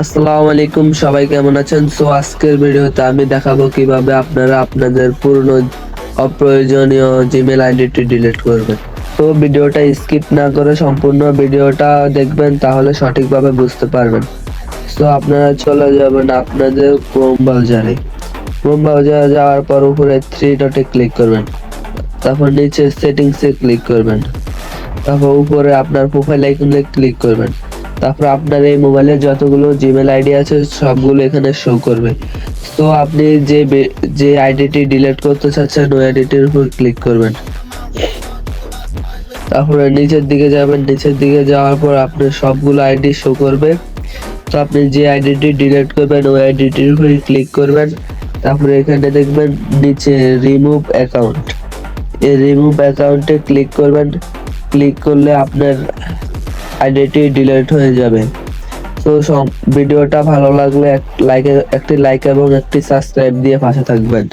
আসসালামু আলাইকুম, সবাই কেমন আছেন? আজকের ভিডিওতে আমি দেখাবো কিভাবে আপনারা আপনাদের পুরনো অপ্রয়োজনীয় জিমেল আইডিটি ডিলিট করবেন। ভিডিওটা স্কিপ না করে সম্পূর্ণ ভিডিওটা দেখবেন, তাহলে সঠিকভাবে বুঝতে পারবেন। আপনারা চলে যাবেন আপনাদের ক্রোম ব্রাউজারে যাওয়ার পর উপরে থ্রি ডটে ক্লিক করবেন, তারপর নিচে সেটিংসে ক্লিক করবেন, তারপর উপরে আপনার প্রোফাইল আইকনে ক্লিক করবেন। তারপর আপনার এই মোবাইলে যতগুলো জিমেল আইডি আছে সবগুলো এখানে শো করবে। আপনি যে আইডিটি ডিলিট করতে চাচ্ছেন ওই আইডিটির উপর ক্লিক করবেন, তারপরে নিচের দিকে যাবেন। নিচের দিকে যাওয়ার পর আপনার সবগুলো আইডি শো করবে। আপনি যে আইডিটি ডিলিট করবেন ওই আইডিটির উপর ক্লিক করবেন। তারপরে এখানে দেখবেন নিচে রিমুভ অ্যাকাউন্ট, এই রিমুভ অ্যাকাউন্টে ক্লিক করবেন। ক্লিক করলে আপনার আইডিটি ডিলিট হয়ে যাবে। ভিডিওটা ভালো লাগলে একটি লাইক এবং একটি সাবস্ক্রাইব দিয়ে পাশে থাকবেন।